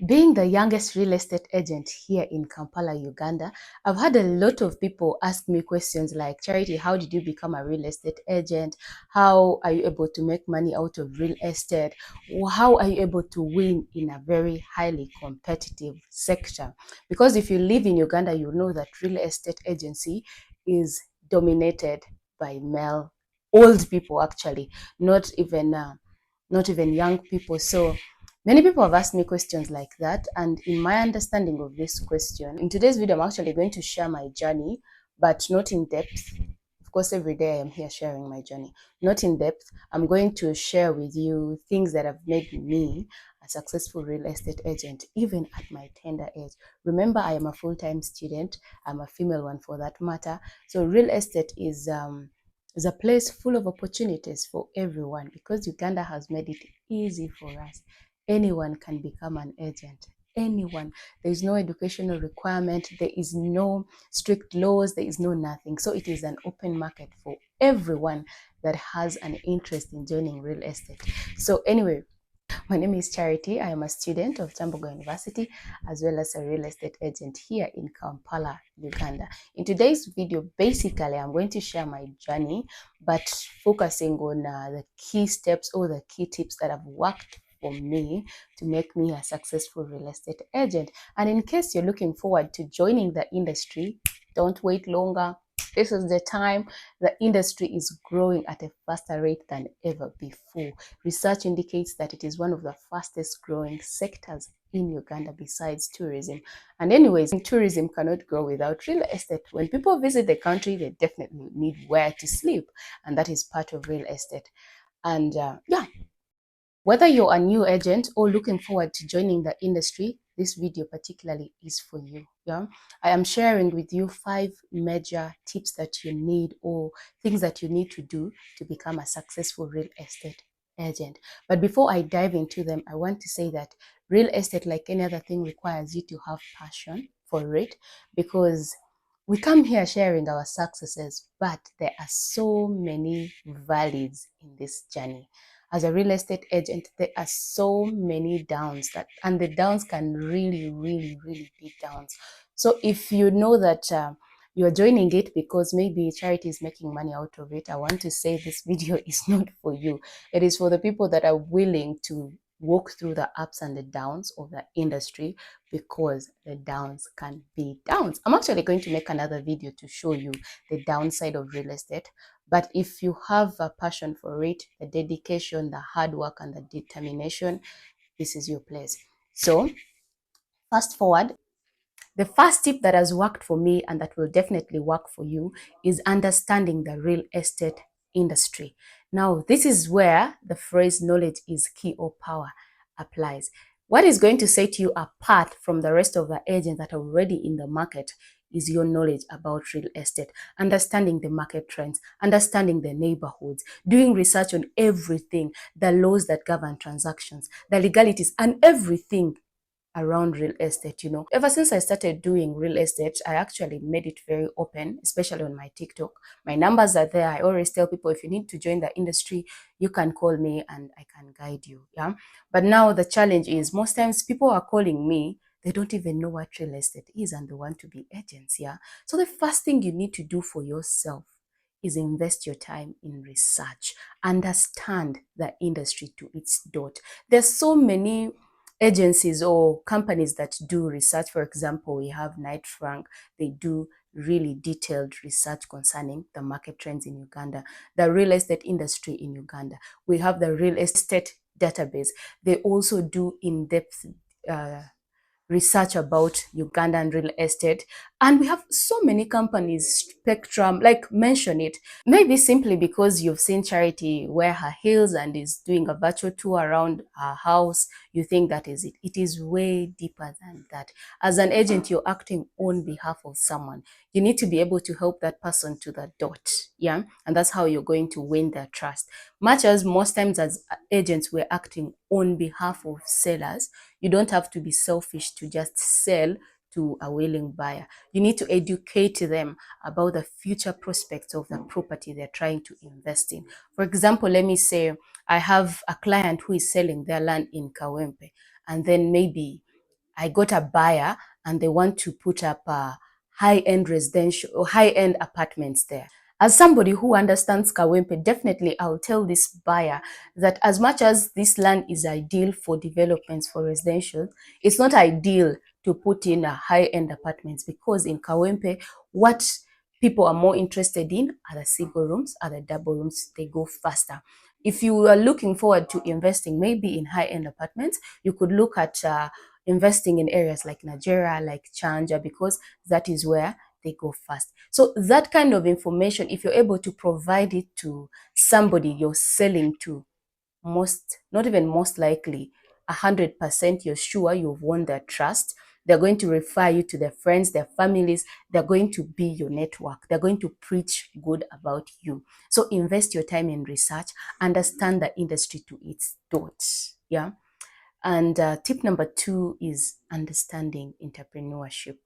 Being the youngest real estate agent here in Kampala, Uganda, I've had a lot of people ask me questions like, Charity, how did you become a real estate agent? How are you able to make money out of real estate? How are you able to win in a very highly competitive sector? Because if you live in Uganda, you know that real estate agency is dominated by male, old people actually, not even young people. So many people have asked me questions like that, and in my understanding of this question, in today's video, I'm actually going to share my journey, but not in depth. Of course, every day I am here sharing my journey, not in depth. I'm going to share with you things that have made me a successful real estate agent, even at my tender age. Remember, I am a full-time student. I'm a female one for that matter. So real estate is a place full of opportunities for everyone because Uganda has made it easy for us. Anyone can become an agent. Anyone. There is no educational requirement. There is no strict laws. There is no nothing. So it is an open market for everyone that has an interest in joining real estate. So anyway, my name is Charity. I am a student of Chambogo University as well as a real estate agent here in Kampala, Uganda. In today's video, basically, I'm going to share my journey, but focusing on the key steps or the key tips that have worked for me to make me a successful real estate agent. And in case you're looking forward to joining the industry, don't wait longer. This is the time. The industry is growing at a faster rate than ever before. Research indicates that it is one of the fastest growing sectors in Uganda besides tourism. And anyways, tourism cannot grow without real estate. When people visit the country, they definitely need where to sleep, and that is part of real estate. And whether you're a new agent or looking forward to joining the industry, this video particularly is for you. Yeah, I am sharing with you 5 major tips that you need or things that you need to do to become a successful real estate agent. But before I dive into them, I want to say that real estate, like any other thing, requires you to have passion for it, because we come here sharing our successes, but there are so many valleys in this journey. As a real estate agent, there are so many downs and the downs can really, really, really be downs. So if you know that you're joining it because maybe charity is making money out of it, I want to say this video is not for you. It is for the people that are willing to walk through the ups and the downs of the industry, because the downs can be downs. I'm actually going to make another video to show you the downside of real estate. But if you have a passion for it, the dedication, the hard work, and the determination, this is your place. So fast forward. The first tip that has worked for me and that will definitely work for you is understanding the real estate industry. Now, this is where the phrase knowledge is key or power applies. What is going to set you apart from the rest of the agents that are already in the market is your knowledge about real estate, understanding the market trends, understanding the neighborhoods, doing research on everything, the laws that govern transactions, the legalities, and everything around real estate. Ever since I started doing real estate, I actually made it very open, especially on my TikTok. My numbers are there. I always tell people, if you need to join the industry, you can call me and I can guide you. Yeah. But now the challenge is most times people are calling me, they don't even know what real estate is and they want to be agents. Yeah. So the first thing you need to do for yourself is invest your time in research, understand the industry to its dot. There's so many agencies or companies that do research. For example, we have Knight Frank. They do really detailed research concerning the market trends in Uganda, the real estate industry in Uganda. We have the real estate database. They also do in-depth research about Ugandan real estate. And we have so many companies, Spectrum, like mention it. Maybe simply because you've seen Charity wear her heels and is doing a virtual tour around her house, you think that is it. It is way deeper than that. As an agent, you're acting on behalf of someone. You need to be able to help that person to the dot. Yeah. And that's how you're going to win their trust. Much as most times as agents, we're acting on behalf of sellers. You don't have to be selfish to just sell to a willing buyer. You need to educate them about the future prospects of the property they're trying to invest in. For example, let me say I have a client who is selling their land in Kawempe, and then maybe I got a buyer and they want to put up a high-end residential or high-end apartments there. As somebody who understands Kawempe, definitely I'll tell this buyer that as much as this land is ideal for developments for residential, it's not ideal to put in a high-end apartments, because in Kawempe, what people are more interested in are the single rooms, are the double rooms. They go faster. If you are looking forward to investing maybe in high-end apartments, you could look at investing in areas like Nigeria, like Chanja, because that is where they go fast. So that kind of information, if you're able to provide it to somebody you're selling to, not even most likely, 100% you're sure you've won their trust. They're going to refer you to their friends, their families. They're going to be your network. They're going to preach good about you. So invest your time in research, understand the industry to its dots. Yeah. And tip number 2 is understanding entrepreneurship.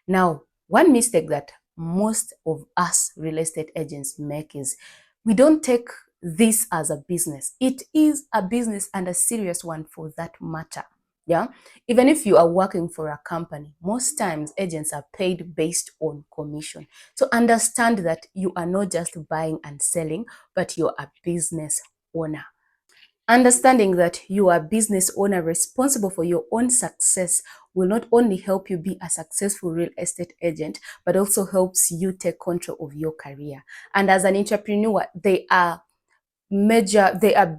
Now, one mistake that most of us real estate agents make is we don't take this as a business. It is a business, and a serious one for that matter. Yeah. Even if you are working for a company, most times agents are paid based on commission. So understand that you are not just buying and selling, but you're a business owner. Understanding that you are a business owner responsible for your own success will not only help you be a successful real estate agent, but also helps you take control of your career. And as an entrepreneur, they are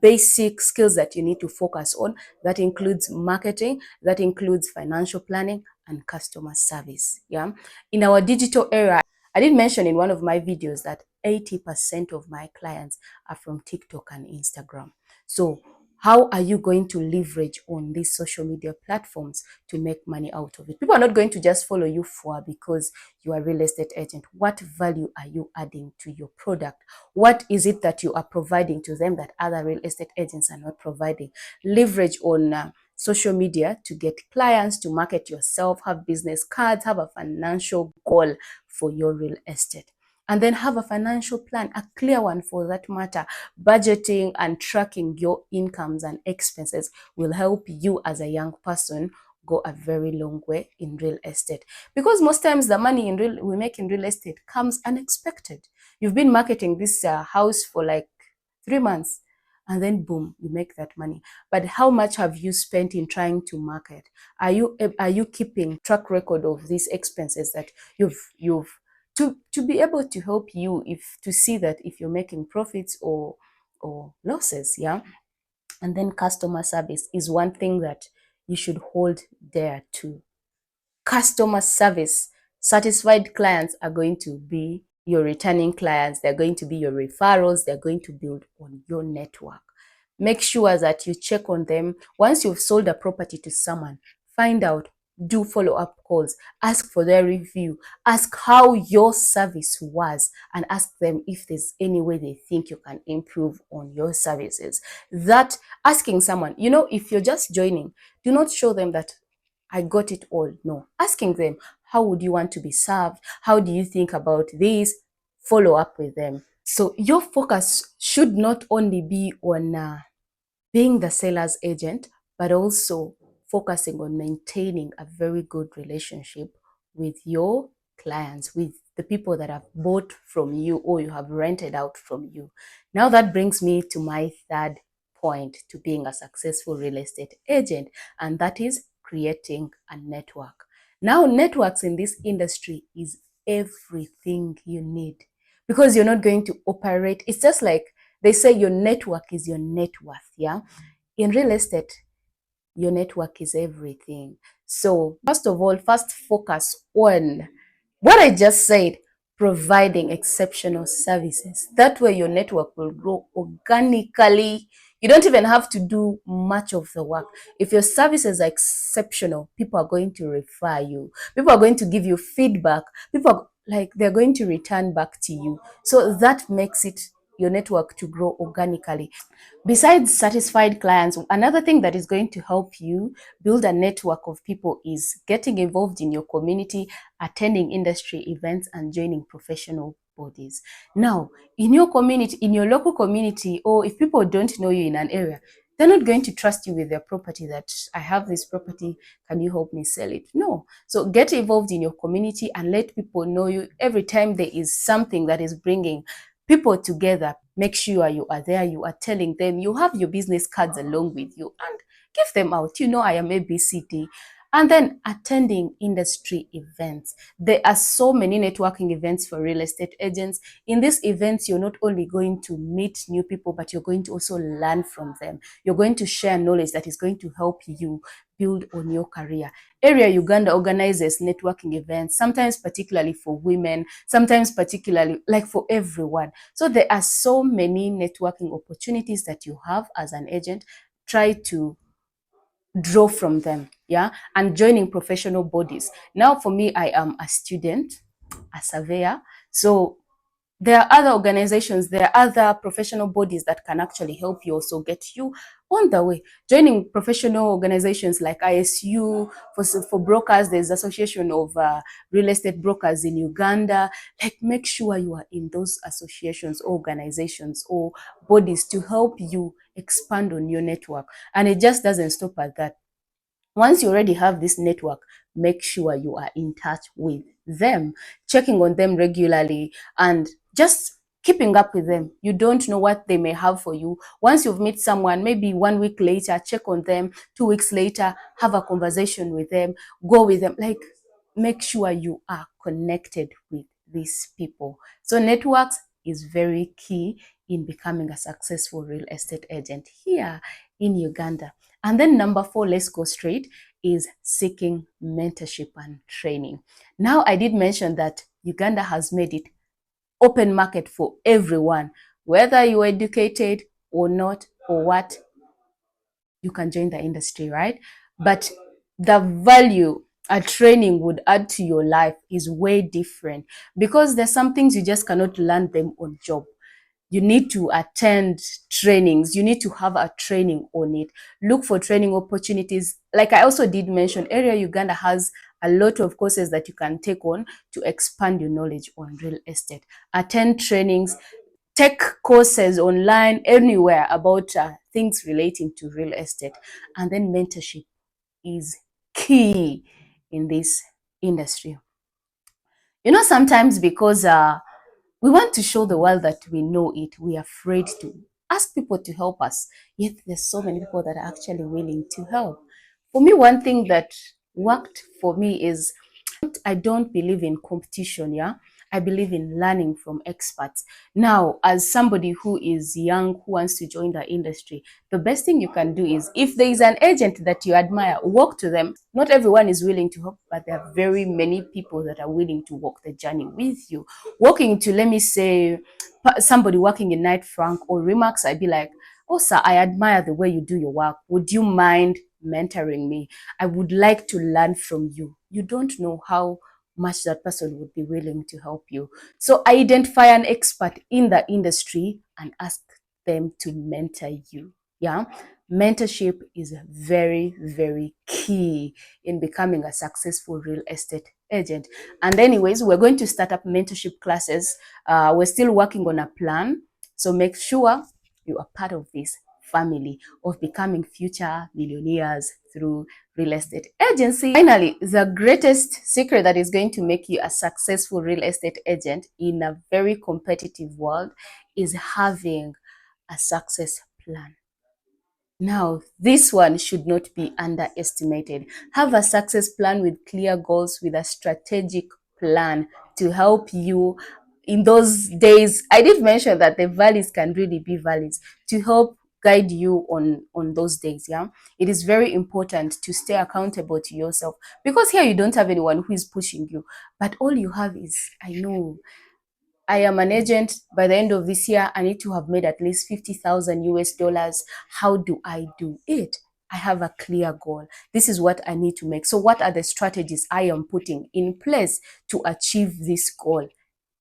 basic skills that you need to focus on. That includes marketing, that includes financial planning, and customer service. Yeah. In our digital era, I did mention in one of my videos that 80% of my clients are from TikTok and Instagram. So how are you going to leverage on these social media platforms to make money out of it? People are not going to just follow you because you are a real estate agent. What value are you adding to your product? What is it that you are providing to them that other real estate agents are not providing? Leverage on social media to get clients, to market yourself, have business cards, have a financial goal for your real estate. And then have a financial plan, a clear one for that matter. Budgeting and tracking your incomes and expenses will help you as a young person go a very long way in real estate. Because most times the money we make in real estate comes unexpected. You've been marketing this house for like 3 months, and then boom, you make that money. But how much have you spent in trying to market? Are you keeping track record of these expenses that you've to be able to help you to see that if you're making profits or losses? Yeah. And then customer service is one thing that you should hold there too. Customer service. Satisfied clients are going to be your returning clients. They're going to be your referrals. They're going to build on your network. Make sure that you check on them. Once you've sold a property to someone, find out, do follow-up calls, ask for their review, ask how your service was, and ask them if there's any way they think you can improve on your services. That asking someone, if you're just joining, do not show them that I got it all. No, asking them, how would you want to be served? How do you think about this? Follow up with them. So your focus should not only be on being the seller's agent, but also focusing on maintaining a very good relationship with your clients, with the people that have bought from you or you have rented out from you. Now that brings me to my third point to being a successful real estate agent, and that is creating a network. Now, networks in this industry is everything you need, because you're not going to operate. It's just like they say your network is your net worth. Yeah. In real estate, your network is everything. So first of all, first focus on what I just said, providing exceptional services. That way your network will grow organically. You don't even have to do much of the work. If your services are exceptional, people are going to refer you. People are going to give you feedback. They're going to return back to you. So that makes it your network to grow organically. Besides satisfied clients, another thing that is going to help you build a network of people is getting involved in your community, attending industry events, and joining professional bodies. Now, in your community, in your local community, or if people don't know you in an area, They're not going to trust you with their property, that I have this property, can you help me sell it? No. So get involved in your community and let people know you. Every time there is something that is bringing people together, make sure you are there, you are telling them, you have your business cards along with you, and give them out. I am ABCD. And then attending industry events. There are so many networking events for real estate agents. In these events, you're not only going to meet new people, but you're going to also learn from them. You're going to share knowledge that is going to help you build on your career. Area Uganda organizes networking events, sometimes particularly for women, sometimes particularly like for everyone. So there are so many networking opportunities that you have as an agent. Try to draw from them, yeah, and joining professional bodies. Now, for me, I am a student, a surveyor, so there are other organizations, there are other professional bodies that can actually help you also get you on the way. Joining professional organizations like ISU, for brokers, there's Association of Real Estate Brokers in Uganda. Like, make sure you are in those associations, organizations, or bodies to help you expand on your network. And it just doesn't stop at that. Once you already have this network, make sure you are in touch with them, checking on them regularly, and just keeping up with them. You don't know what they may have for you. Once you've met someone, maybe 1 week later, check on them. 2 weeks later, have a conversation with them, go with them. Like, make sure you are connected with these people. So networks is very key in becoming a successful real estate agent here in Uganda. And then number 4, let's go straight, is seeking mentorship and training. Now, I did mention that Uganda has made it open market for everyone, whether you're educated or not, or what, you can join the industry, right? But the value a training would add to your life is way different, because there's some things you just cannot learn them on job. You need to attend trainings. You need to have a training on it. Look for training opportunities. Like I also did mention, Area Uganda has a lot of courses that you can take on to expand your knowledge on real estate. Attend trainings, take courses online, anywhere about things relating to real estate. And then mentorship is key in this industry. Sometimes because we want to show the world that we know it, we are afraid to ask people to help us. Yet there's so many people that are actually willing to help. For me, one thing that worked for me is, I don't believe in competition, yeah? I believe in learning from experts. Now, as somebody who is young, who wants to join the industry, the best thing you can do is, if there is an agent that you admire, walk to them. Not everyone is willing to help, but there are very many people that are willing to walk the journey with you. Walking to, let me say, somebody working in Knight Frank or Remax, I'd be like, oh, sir, I admire the way you do your work. Would you mind mentoring me? I would like to learn from you. You don't know how much that person would be willing to help you. So identify an expert in the industry and ask them to mentor you. Yeah. Mentorship is very, very key in becoming a successful real estate agent. And anyways, we're going to start up mentorship classes. We're still working on a plan. So make sure you are part of this family of becoming future millionaires through real estate agency. Finally, the greatest secret that is going to make you a successful real estate agent in a very competitive world is having a success plan. Now, this one should not be underestimated. Have a success plan with clear goals, with a strategic plan to help you in those days. I did mention that the valleys can really be valleys, to help guide you on those days. Yeah, it is very important to stay accountable to yourself, because here you don't have anyone who is pushing you, but all you have is, I know I am an agent. By the end of this year, I need to have made at least 50,000 US dollars. How do I do it? I have a clear goal. This is what I need to make. So what are the strategies I am putting in place to achieve this goal?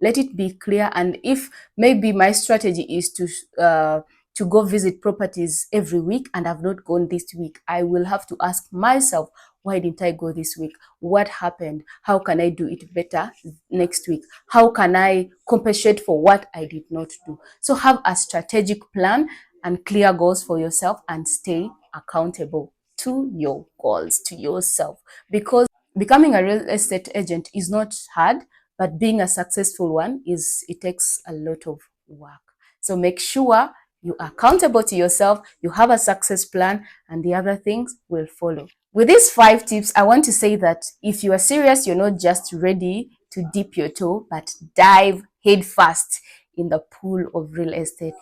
Let it be clear. And if maybe my strategy is to go visit properties every week and I've not gone this week, I will have to ask myself, why didn't I go this week? What happened? How can I do it better next week? How can I compensate for what I did not do? So have a strategic plan and clear goals for yourself and stay accountable to your goals, to yourself. Because becoming a real estate agent is not hard, but being a successful one it takes a lot of work. So make sure you are accountable to yourself, you have a success plan, and the other things will follow. With these 5 tips, I want to say that if you are serious, you're not just ready to dip your toe, but dive headfirst in the pool of real estate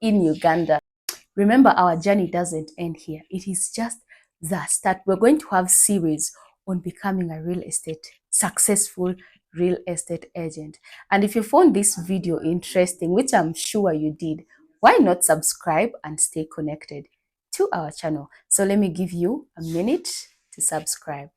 in Uganda. Remember, our journey doesn't end here. It is just the start. We're going to have series on becoming a successful real estate agent. And if you found this video interesting, which I'm sure you did, why not subscribe and stay connected to our channel? So let me give you a minute to subscribe.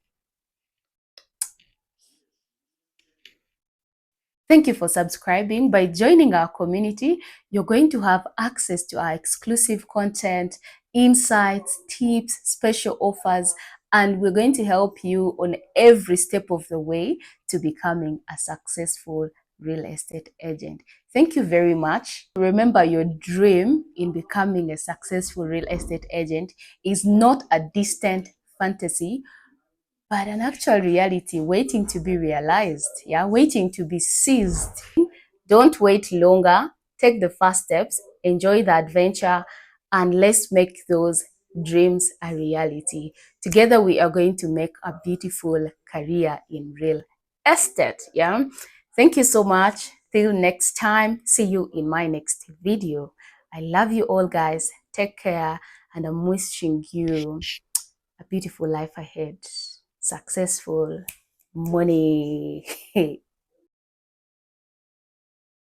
Thank you for subscribing. By joining our community, you're going to have access to our exclusive content, insights, tips, special offers, and we're going to help you on every step of the way to becoming a successful real estate agent. Thank you very much. Remember, your dream in becoming a successful real estate agent is not a distant fantasy, but an actual reality waiting to be realized, yeah, waiting to be seized. Don't wait longer. Take the first steps, enjoy the adventure, and let's make those dreams a reality. Together, we are going to make a beautiful career in real estate. Yeah. Thank you so much. Till next time. See you in my next video. I love you all, guys. Take care, and I'm wishing you a beautiful life ahead. Successful money.